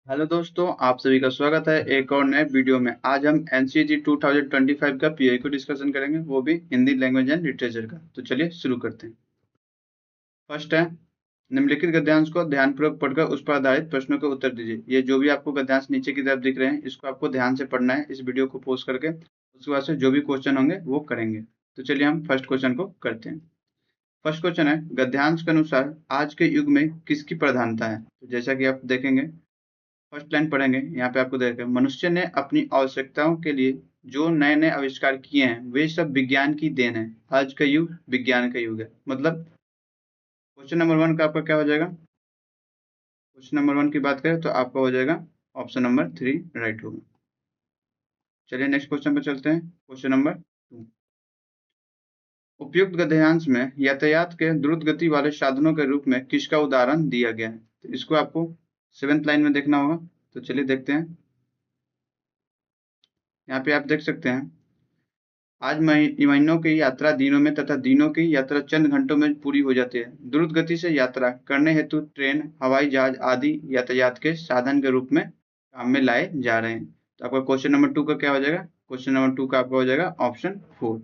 Hello दोस्तों, आप सभी का स्वागत है एक और नए वीडियो में। आज हम एनसीईआरटी 2025 का पीआई को डिस्कशन करेंगे, वो भी हिंदी लैंग्वेज एंड लिटरेचर का। तो चलिए शुरू करते हैं। फर्स्ट है, निम्नलिखित गद्यांश को ध्यानपूर्वक पढ़कर उस पर आधारित प्रश्नों के उत्तर दीजिए। ये जो भी आपको गद्यांश नीचे की तरफ दिख रहे हैं, इसको आपको ध्यान से पढ़ना है इस वीडियो को पॉज करके। उसके बाद से जो भी क्वेश्चन होंगे वो करेंगे। तो चलिए हम फर्स्ट क्वेश्चन को करते हैं। फर्स्ट क्वेश्चन है, गद्यांश के अनुसार आज के युग में किसकी प्रधानता है? तो जैसा कि आप देखेंगे, फर्स्ट लाइन पढ़ेंगे, यहाँ पे आपको देखिए, मनुष्य ने अपनी आवश्यकताओं के लिए जो नए नए आविष्कार किए हैं वे सब विज्ञान की देन है। आज का युग विज्ञान का युग है। मतलब क्वेश्चन नंबर वन का आपका क्या हो जाएगा? क्वेश्चन नंबर वन की बात करें तो आपका हो जाएगा ऑप्शन नंबर 3 राइट होगा। चलिए नेक्स्ट क्वेश्चन पे चलते हैं। क्वेश्चन नंबर 2, उपयुक्त गद्यांश में यातायात के द्रुत गति वाले साधनों के रूप में किसका उदाहरण दिया गया है? तो इसको आपको 7th लाइन में देखना होगा। तो चलिए देखते हैं। यहाँ पे आप देख सकते हैं, आज महीनों की यात्रा दिनों में तथा दिनों की यात्रा चंद घंटों में पूरी हो जाती है। द्रुत गति से यात्रा करने हेतु ट्रेन, हवाई जहाज आदि यातायात के साधन के रूप में काम में लाए जा रहे हैं। तो आपका क्वेश्चन नंबर 2 का क्या हो जाएगा? क्वेश्चन नंबर 2 का आपका हो जाएगा ऑप्शन 4।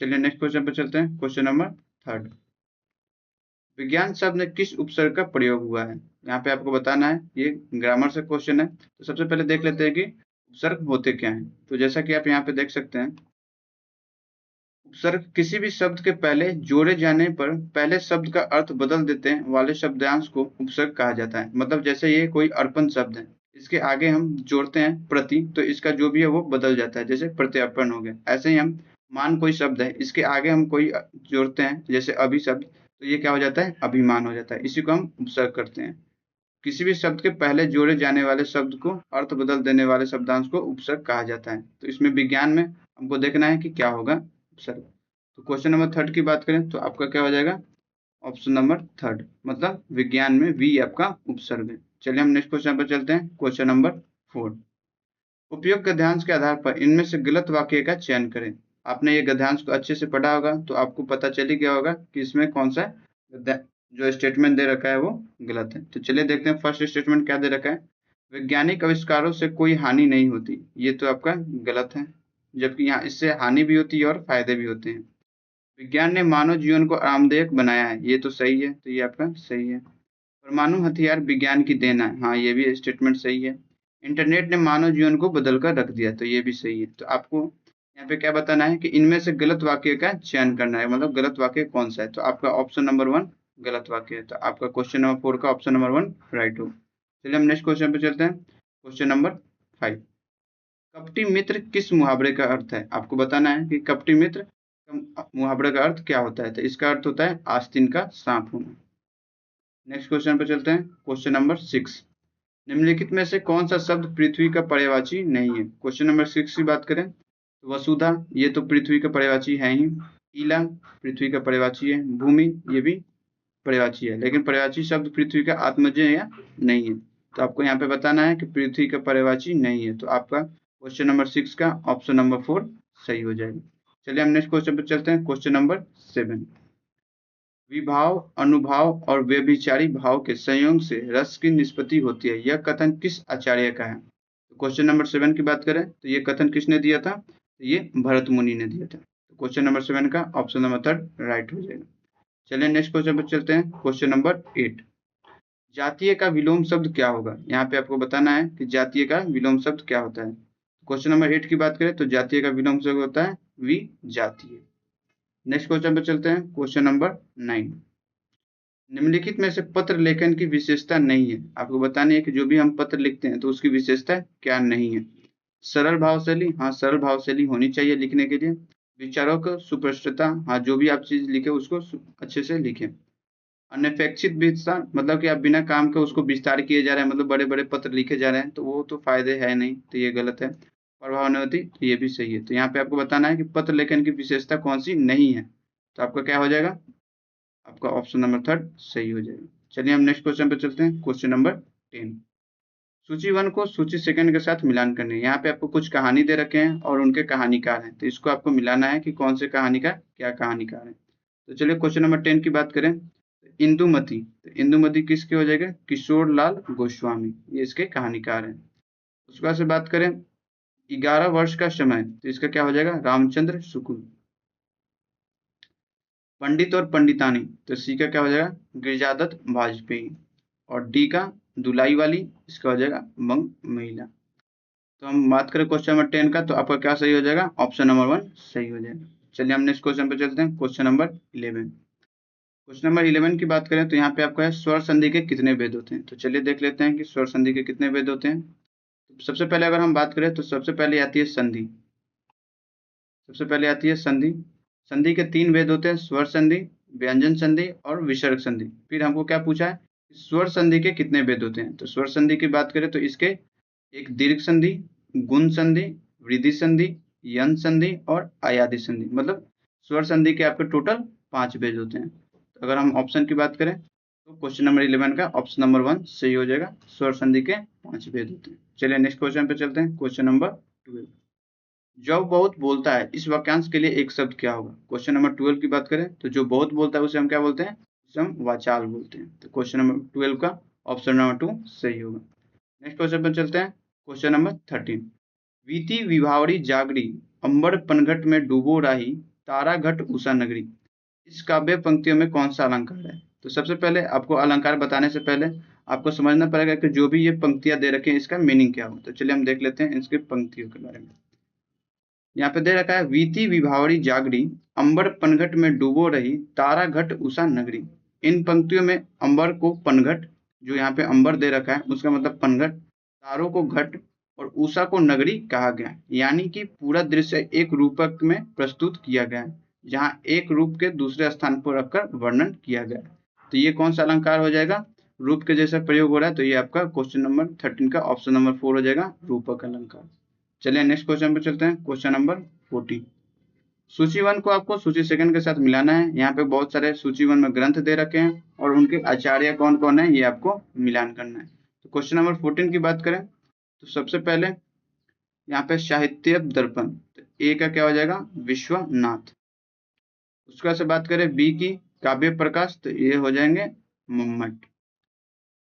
चलिए नेक्स्ट क्वेश्चन पर चलते हैं। क्वेश्चन नंबर 3, विज्ञान शब्द में किस उपसर्ग का प्रयोग हुआ है? यहाँ पे आपको बताना है। ये ग्रामर से क्वेश्चन है। तो सबसे पहले देख लेते हैं कि उपसर्ग होते क्या हैं। तो जैसा कि आप यहाँ पे देख सकते हैं, उपसर्ग किसी भी शब्द के पहले जोड़े जाने पर पहले शब्द का अर्थ बदल देते वाले शब्दांश को उपसर्ग कहा जाता है। मतलब जैसे ये कोई अर्पण शब्द है, इसके आगे हम जोड़ते हैं प्रति, तो इसका जो भी है वो बदल जाता है, जैसे प्रत्यर्पण हो गया। ऐसे ही हम मान कोई शब्द है, इसके आगे हम कोई जोड़ते हैं जैसे अभि शब्द, तो ये क्या हो जाता है? अभिमान हो जाता है। इसी को हम उपसर्ग करते हैं। किसी भी शब्द के पहले जोड़े जाने वाले शब्द को अर्थ बदल देने वाले शब्दांश को उपसर्ग कहा जाता है। तो इसमें विज्ञान में हमको देखना है कि क्या होगा उपसर्ग। तो क्वेश्चन नंबर 3 की बात करें तो आपका क्या हो जाएगा? ऑप्शन नंबर 3, मतलब विज्ञान में वी आपका उपसर्ग है। चलिए हम नेक्स्ट क्वेश्चन पर चलते हैं। क्वेश्चन नंबर 4, उपयुक्त गद्यांश के आधार पर इनमें से गलत वाक्य का चयन करें। आपने ये गद्यांश को अच्छे से पढ़ा होगा तो आपको पता चल ही गया होगा कि इसमें कौन सा जो स्टेटमेंट दे रखा है वो गलत है। तो चलिए देखते हैं फर्स्ट स्टेटमेंट क्या दे रखा है। वैज्ञानिक आविष्कारों से कोई हानि नहीं होती, ये तो आपका गलत है, जबकि यहाँ इससे हानि भी होती है और फायदे भी होते हैं। विज्ञान ने मानव जीवन को आरामदायक बनाया है, ये तो सही है, तो ये आपका सही है। परमाणु हथियार विज्ञान की देन है, हाँ ये भी स्टेटमेंट सही है। इंटरनेट ने मानव जीवन को बदल कर रख दिया, तो ये भी सही है। तो आपको यहाँ पे क्या बताना है कि इनमें से गलत वाक्य का चयन करना है, मतलब गलत वाक्य कौन सा है। तो आपका ऑप्शन नंबर 1 गलत वाक्य है। तो आपका क्वेश्चन नंबर 4 का ऑप्शन नंबर 1 राइट हो। चलिए हम नेक्स्ट क्वेश्चन पे चलते हैं। क्वेश्चन नंबर 5, कपटी मित्र किस मुहावरे का अर्थ है? आपको बताना है कि कपटी मित्र मुहावरे का अर्थ क्या होता है। तो इसका अर्थ होता है आस्तीन का सांप होना। नेक्स्ट क्वेश्चन पे चलते हैं। क्वेश्चन नंबर 6, निम्नलिखित में से कौन सा शब्द पृथ्वी का पर्यायवाची नहीं है? क्वेश्चन नंबर 6 की बात करें तो वसुधा, ये तो पृथ्वी का पर्यायवाची है ही। ईला पृथ्वी का पर्यायवाची है। भूमि ये भी पर्यायवाची है, लेकिन पर्यायवाची शब्द पृथ्वी का आत्मजेय या नहीं है। तो आपको यहाँ पे बताना है कि पृथ्वी का पर्यायवाची नहीं है। तो आपका क्वेश्चन नंबर 6 का ऑप्शन नंबर 4 सही हो जाएगा। चलिए हम नेक्स्ट क्वेश्चन पे चलते हैं। क्वेश्चन नंबर 7, विभाव, अनुभाव और व्यभिचारी भाव के संयोग से रस की निष्पत्ति होती है, यह कथन किस आचार्य का है? तो क्वेश्चन नंबर 7 की बात करें तो ये कथन किसने दिया था? तो ये भरत मुनि ने दिया था। तो क्वेश्चन नंबर 7 का ऑप्शन नंबर 3 राइट हो जाएगा। चलिए नेक्स्ट क्वेश्चन पर चलते हैं। क्वेश्चन नंबर 8, जातीय का विलोम शब्द क्या होगा? यहाँ पे आपको बताना है कि जातीय का विलोम शब्द क्या होता है। क्वेश्चन नंबर 8 की बात करें तो जातीय का विलोम शब्द होता है विजातीय। नेक्स्ट क्वेश्चन पर चलते हैं। क्वेश्चन नंबर 9, निम्नलिखित में से पत्र लेखन की विशेषता नहीं है। आपको बताना है कि जो भी हम पत्र लिखते हैं तो उसकी विशेषता क्या नहीं है। सरल भाव शैली, हाँ सरल भाव शैली होनी चाहिए लिखने के लिए। विचारों को सुस्पष्टता, हाँ जो भी आप चीज लिखे उसको अच्छे से लिखें। अनपेक्षित विस्तार, मतलब कि आप बिना काम के उसको विस्तार किए जा रहे हैं, मतलब बड़े बड़े पत्र लिखे जा रहे हैं, तो वो तो फायदे है नहीं, तो ये गलत है। प्रभावनावती, तो ये भी सही है। तो यहाँ पे आपको बताना है कि पत्र लेखन की विशेषता कौन सी नहीं है। तो आपका क्या हो जाएगा? आपका ऑप्शन नंबर 3 सही हो जाएगा। चलिए हम नेक्स्ट क्वेश्चन पे चलते हैं। क्वेश्चन नंबर 10, सूची 1 को सूची सेकंड के साथ मिलान करनी है। यहाँ पे आपको कुछ कहानी दे रखे हैं और उनके कहानीकार हैं, तो इसको आपको मिलाना है कि कौन से कहानी का क्या कहानीकार है। तो चलिए क्वेश्चन नंबर 10 की बात करें, इंदुमती, तो इंदुमती किसके हो जाएगा? किशोर लाल गोस्वामी, ये इसके कहानीकार हैं। उसके बाद से बात करें 11 वर्ष का समय, तो इसका क्या हो जाएगा? रामचंद्र शुक्ल। पंडित और पंडितानी, तो सी का क्या हो जाएगा? गिरिजादत्त वाजपेयी। और डी का दुलाई वाली, इसका हो जाएगा बंग महिला। तो हम बात करें क्वेश्चन नंबर 10 का, तो आपका क्या सही हो जाएगा? ऑप्शन नंबर 1 सही हो जाएगा। चलिए हम नेक्स्ट क्वेश्चन पे चलते हैं, क्वेश्चन नंबर 11। क्वेश्चन नंबर 11 की बात करें तो यहाँ पे आपका है स्वर संधि के कितने भेद होते हैं। तो चलिए देख लेते हैं कि स्वर संधि के कितने भेद होते हैं। तो सबसे पहले अगर हम बात करें तो सबसे पहले आती है संधि। सबसे पहले आती है संधि। संधि के 3 भेद होते हैं, स्वर संधि, व्यंजन संधि और विसर्ग संधि। फिर हमको क्या पूछा है? स्वर संधि के कितने भेद होते हैं। तो स्वर संधि की बात करें तो इसके एक दीर्घ संधि, गुण संधि, वृद्धि संधि, यंग संधि और अयादि संधि। मतलब स्वर संधि के आपके टोटल 5 भेद होते हैं। तो अगर हम ऑप्शन की बात करें तो क्वेश्चन नंबर 11 का ऑप्शन नंबर 1 सही हो जाएगा। स्वर संधि के 5 भेद होते हैं। चलिए नेक्स्ट क्वेश्चन पे चलते हैं, क्वेश्चन नंबर 12। जो बहुत बोलता है, इस वाक्यांश के लिए एक शब्द क्या होगा। क्वेश्चन नंबर 12 की बात करें तो जो बहुत बोलता है उसे हम क्या बोलते हैं? उसे हम वाचाल बोलते हैं। तो क्वेश्चन नंबर 12 का ऑप्शन नंबर 2 सही होगा। नेक्स्ट क्वेश्चन पर चलते हैं, क्वेश्चन नंबर 13। वीति विभावरी जागरी, अंबर पनघट में डूबो राही, तारा घट उषा नगरी। इस काव्य पंक्तियों में कौन सा अलंकार है। तो सबसे पहले आपको अलंकार बताने से पहले आपको समझना पड़ेगा कि जो भी ये पंक्तियां दे रखे हैं इसका मीनिंग क्या हो। तो चलिए हम देख लेते हैं इसके पंक्तियों के बारे में। यहाँ पे दे रखा है वीति विभावरी जागरी, अंबर पनघट में डूबो रही, तारा घट उषा नगरी। इन पंक्तियों में अंबर को पनघट, जो यहाँ पे अंबर दे रखा है उसका मतलब पनघट, तारों को घट और उषा को नगरी कहा गया है। यानी कि पूरा दृश्य एक रूपक में प्रस्तुत किया गया है, जहाँ एक रूप के दूसरे स्थान पर रखकर वर्णन किया गया है। तो ये कौन सा अलंकार हो जाएगा? रूप के जैसा प्रयोग हो रहा है, तो ये आपका क्वेश्चन नंबर 13 का ऑप्शन नंबर 4 हो जाएगा, रूपक अलंकार। चलिए नेक्स्ट क्वेश्चन पे चलते हैं, क्वेश्चन नंबर 14। सूची 1 को आपको सूची 2 के साथ मिलाना है। यहाँ पे बहुत सारे सूची 1 में ग्रंथ दे रखे हैं और उनके आचार्य कौन कौन है ये आपको मिलान करना है। तो क्वेश्चन नंबर 14 की बात करें तो सबसे पहले यहाँ पे साहित्य दर्पण, तो ए का क्या हो जाएगा? विश्वनाथ। उसका से बात करें बी की काव्य प्रकाश, तो ये हो जाएंगे मम्मट।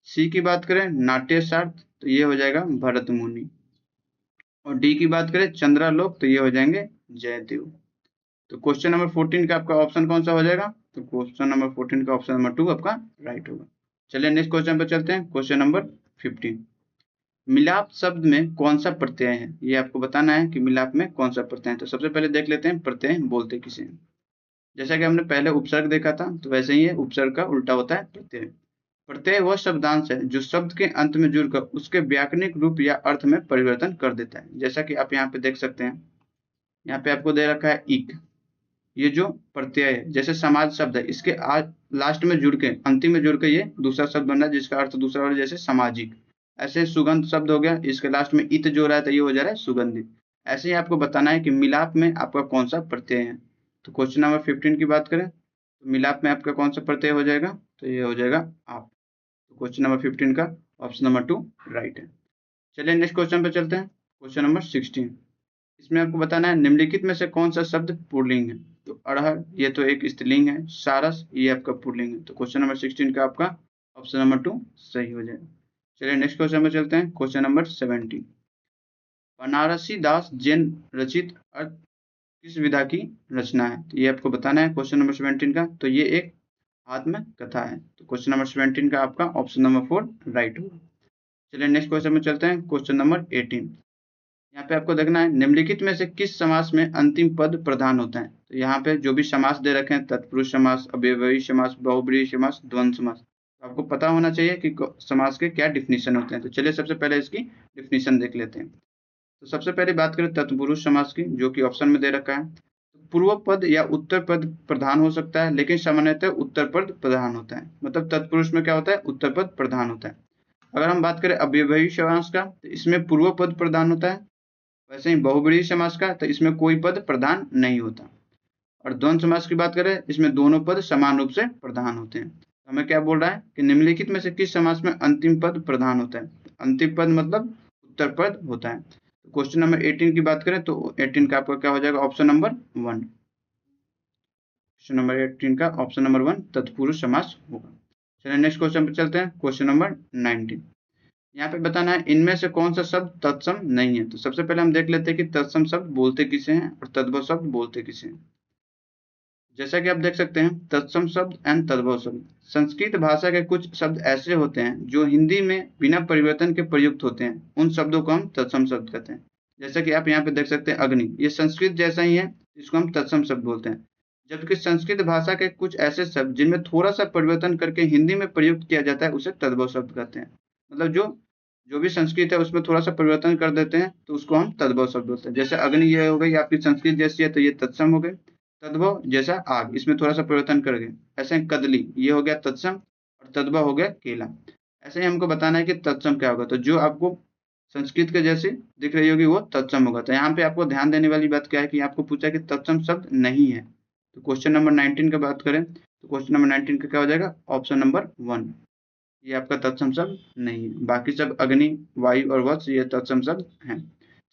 सी की बात करें नाट्य सार्थ, तो ये हो जाएगा भरत मुनि। और डी की बात करें चंद्रालोक, तो ये हो जाएंगे जयदेव। तो क्वेश्चन नंबर 14 का आपका ऑप्शन कौन सा हो जाएगा? तो क्वेश्चन नंबर 14 का ऑप्शन नंबर 2 आपका राइट होगा। चलिए नेक्स्ट क्वेश्चन पर चलते हैं, क्वेश्चन नंबर 15। मिलाप शब्द में कौन सा प्रत्यय है, ये आपको बताना है कि मिलाप में कौन सा प्रत्यय है। तो सबसे पहले देख लेते हैं प्रत्यय बोलते किसे हैं। जैसा कि हमने पहले उपसर्ग देखा था, तो वैसे ही है उपसर्ग का उल्टा होता है प्रत्यय। प्रत्यय वह शब्दांश है जो शब्द के अंत में जुड़कर उसके व्याकरणिक रूप या अर्थ में परिवर्तन कर देता है। जैसा कि आप यहाँ पे देख सकते हैं, यहाँ पे आपको दे रखा है इक, ये जो प्रत्यय है, जैसे समाज शब्द है, इसके लास्ट में जुड़ के, अंतिम में जुड़ के ये दूसरा शब्द बन रहा है जिसका अर्थ दूसरा हो रहा है, जैसे सामाजिक। ऐसे सुगंध शब्द हो गया, इसके लास्ट में इत जो रहा है तो ये हो जा रहा है सुगंधित। ऐसे ही आपको बताना है कि मिलाप में आपका कौन सा प्रत्यय है। तो क्वेश्चन नंबर 15 की बात करें तो मिलाप में आपका कौन सा प्रत्यय हो जाएगा? तो ये हो जाएगा आप। तो क्वेश्चन नंबर 15 का ऑप्शन नंबर 2 राइट है। चलिए नेक्स्ट क्वेश्चन पे चलते हैं, क्वेश्चन नंबर 16। इसमें आपको बताना है निम्नलिखित में से कौन सा शब्द पुल्लिंग है। तो अड़हर ये तो एक स्त्रीलिंग है, सारस ये आपका पुल्लिंग है। तो क्वेश्चन नंबर 16 का आपका ऑप्शन नंबर 2 सही हो जाएगा। चलिए नेक्स्ट क्वेश्चन पे चलते हैं, क्वेश्चन नंबर 17। बनारसी दास जैन रचित अर्थ किस विधा की रचना है। तो ये आपको बताना है क्वेश्चन नंबर 17 का। तो ये एक आत्म कथा है। तो क्वेश्चन नंबर 17 का आपका ऑप्शन नंबर 4 राइट होगा। चलिए नेक्स्ट क्वेश्चन में चलते हैं, क्वेश्चन नंबर 18। यहाँ पे आपको देखना है निम्नलिखित में से किस समास में अंतिम पद प्रधान होता है। तो यहाँ पे जो भी समास दे रखे हैं, तत्पुरुष समास, अव्ययभावी समास, बहुब्रीहि समास, द्वंद्व समास, तो आपको पता होना चाहिए कि समास के क्या डिफिनीशन होते हैं। तो चलिए सबसे पहले इसकी डिफिनीशन देख लेते हैं। तो सबसे पहले बात करें तत्पुरुष समास की, जो कि ऑप्शन में दे रखा है। पूर्व पद या उत्तर पद प्रधान हो सकता है, लेकिन सामान्यतः उत्तर पद प्रधान होता है। मतलब तत्पुरुष में क्या होता है? उत्तर पद प्रधान होता है। अगर हम बात करें अव्ययभावी समास का, तो इसमें पूर्व पद प्रधान होता है। वैसे ही बहुब्रीहि समास का, तो इसमें कोई पद प्रधान नहीं होता। और द्वंद्व समास की बात करें, इसमें दोनों पद समान रूप से प्रधान होते हैं। तो हमें क्या बोल रहा है कि निम्नलिखित में से किस समास में अंतिम पद प्रधान होता है। अंतिम पद मतलब उत्तर पद होता है। तो क्वेश्चन नंबर 18 की बात करें तो 18 का आपका क्या हो जाएगा? Option number 1। क्वेश्चन नंबर 18 का ऑप्शन नंबर 1 तत्पुरुष समास होगा। चलिए नेक्स्ट क्वेश्चन पे चलते हैं, क्वेश्चन नंबर 19। यहाँ पे बताना है इनमें से कौन सा शब्द तत्सम नहीं है। तो सबसे पहले हम देख लेते हैं कि तत्सम शब्द बोलते किसे हैं और तद्भव शब्द बोलते किसे हैं। जैसा कि आप देख सकते हैं तत्सम शब्द एंड तद्भव शब्द, संस्कृत भाषा के कुछ शब्द ऐसे होते हैं जो हिंदी में बिना परिवर्तन के प्रयुक्त होते हैं, उन शब्दों को हम तत्सम शब्द कहते हैं। जैसा कि आप यहाँ पे देख सकते हैं अग्नि, ये संस्कृत जैसा ही है, इसको हम तत्सम शब्द बोलते हैं। जबकि संस्कृत भाषा के कुछ ऐसे शब्द जिनमें थोड़ा सा परिवर्तन करके हिंदी में प्रयुक्त किया जाता है, उसे तद्भव शब्द कहते हैं। मतलब जो जो भी संस्कृत है उसमें थोड़ा सा परिवर्तन कर देते हैं तो उसको हम तद्भव शब्द बोलते हैं। जैसे अग्नि ये हो गई आपकी संस्कृत जैसी है तो ये तत्सम हो गए। तद्भव जैसा आग, इसमें थोड़ा सा परिवर्तन कर गए। ऐसे कदली ये हो गया तत्सम और तद्भव हो गया केला। ऐसे ही हमको बताना है कि तत्सम क्या होगा। तो जो आपको संस्कृत के जैसे दिख रही होगी वो तत्सम होगा। तो यहाँ पे आपको ध्यान देने वाली बात क्या है कि आपको पूछा कि तत्सम शब्द नहीं है। तो क्वेश्चन नंबर 19 की बात करें तो क्वेश्चन नंबर 19 का क्या हो जाएगा, ऑप्शन नंबर 1, ये आपका तत्सम शब्द नहीं है। बाकी सब अग्नि, वायु और वत्स ये तत्सम शब्द हैं।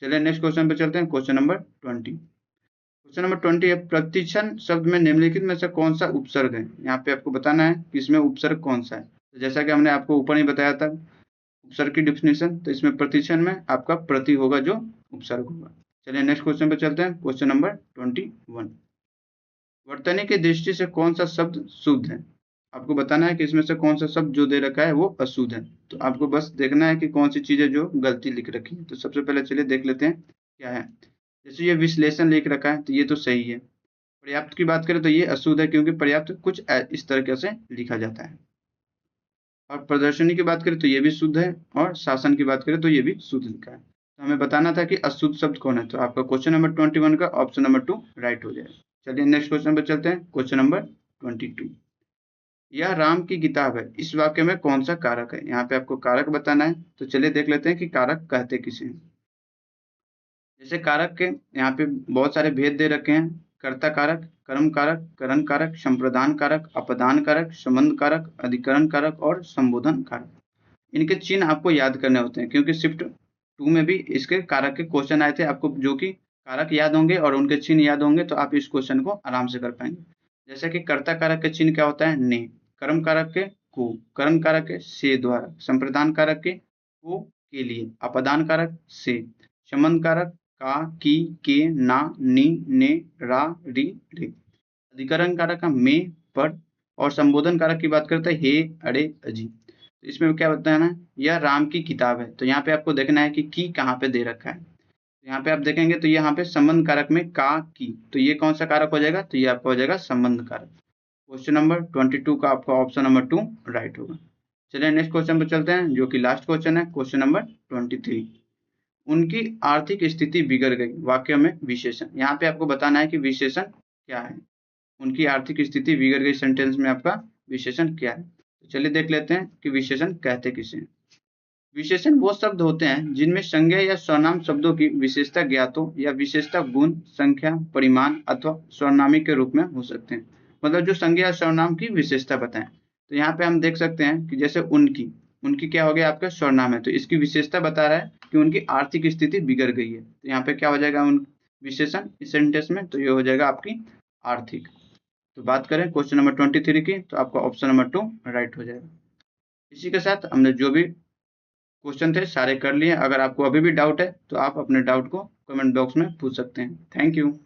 चलिए नेक्स्ट क्वेश्चन पे चलते हैं, क्वेश्चन नंबर 20। क्वेश्चन नंबर 20 है, प्रतिक्षण शब्द में निम्नलिखित में से कौन सा उपसर्ग है। यहाँ पे आपको बताना है कि इसमें उपसर्ग कौन सा है। तो जैसा कि हमने आपको ऊपर ही बताया था उपसर्ग की डिफिनेशन, तो इसमें प्रतिक्षण में आपका प्रति होगा जो उपसर्ग होगा। चलिए नेक्स्ट क्वेश्चन पे चलते हैं, क्वेश्चन नंबर 21। वर्तनी की दृष्टि से कौन सा शब्द शुद्ध है। आपको बताना है कि इसमें से कौन सा शब्द जो दे रखा है वो अशुद्ध है। तो आपको बस देखना है कि कौन सी चीजें जो गलती लिख रखी है। तो सबसे पहले चलिए देख लेते हैं क्या है। जैसे ये विश्लेषण लिख रखा है तो ये तो सही है। पर्याप्त की बात करें तो ये अशुद्ध है क्योंकि पर्याप्त कुछ इस तरीके से लिखा जाता है। और प्रदर्शनी की बात करें तो ये भी शुद्ध है और शासन की बात करें तो ये भी शुद्ध लिखा है। तो हमें बताना था कि अशुद्ध शब्द कौन है। तो आपका क्वेश्चन नंबर 21 का ऑप्शन नंबर 2 राइट हो जाएगा। चलिए नेक्स्ट क्वेश्चन पर चलते हैं, क्वेश्चन नंबर 22। यह राम की किताब है, इस वाक्य में कौन सा कारक है। यहाँ पे आपको कारक बताना है। तो चलिए देख लेते हैं कि कारक कहते किसे हैं। जैसे कारक के यहाँ पे बहुत सारे भेद दे रखे हैं, कर्ता कारक, कर्म कारक, करण कारक, संप्रदान कारक, अपदान कारक, संबंध कारक, अधिकरण कारक और संबोधन कारक। इनके चिन्ह आपको याद करने होते हैं क्योंकि शिफ्ट 2 में भी इसके कारक के क्वेश्चन आए थे। आपको जो कि कारक याद होंगे और उनके चिन्ह याद होंगे तो आप इस क्वेश्चन को आराम से कर पाएंगे। जैसे कि कर्ता कारक के चिन्ह क्या होता है, ने, कर्म कारक के को, करण कारक के से द्वारा, संप्रदान कारक के को के लिए, अपदान कारक से, संबंध कारक का, की, के, ना, नी, ने, रा, री, रे, अधिकरण कारक का में, पर और संबोधन कारक की बात करते हैं हे, अरे, अजी। तो इसमें क्या बताना है, यह राम की किताब है। तो यहाँ पे आपको देखना है कि की कहाँ पे दे रखा है। यहाँ पे आप देखेंगे तो यहाँ पे संबंध कारक में का, की, तो ये कौन सा कारक हो जाएगा, तो ये आपका हो जाएगा संबंध कारक। क्वेश्चन नंबर 22 का आपका ऑप्शन नंबर 2 राइट होगा। चलिए नेक्स्ट क्वेश्चन पे चलते हैं जो कि लास्ट क्वेश्चन है, क्वेश्चन नंबर 23। उनकी आर्थिक स्थिति बिगड़ गई, वाक्य में विशेषण। यहाँ पे आपको बताना है कि विशेषण क्या है। उनकी आर्थिक स्थिति बिगड़ गई सेंटेंस में आपका विशेषण क्या है। तो चलिए देख लेते हैं कि विशेषण कहते किसे हैं। विशेषण वो शब्द होते हैं जिनमें संज्ञा या सर्वनाम शब्दों की विशेषता ज्ञात हो या विशेषता गुण, संख्या, परिमाण अथवा सर्वनामी के रूप में हो सकते हैं। मतलब जो संज्ञा या सर्वनाम की विशेषता बताएं। तो यहाँ पे हम देख सकते हैं कि जैसे उनकी, उनकी क्या हो गया आपका सर्वनाम है तो इसकी विशेषता बता रहा है कि उनकी आर्थिक स्थिति बिगड़ गई है। तो यहाँ पे क्या हो जाएगा उन विशेषण इस सेंटेंस में, तो ये हो जाएगा आपकी आर्थिक। तो बात करें क्वेश्चन नंबर 23 की तो आपका ऑप्शन नंबर 2 राइट हो जाएगा। इसी के साथ हमने जो भी क्वेश्चन थे सारे कर लिए। अगर आपको अभी भी डाउट है तो आप अपने डाउट को कमेंट बॉक्स में पूछ सकते हैं। Thank you.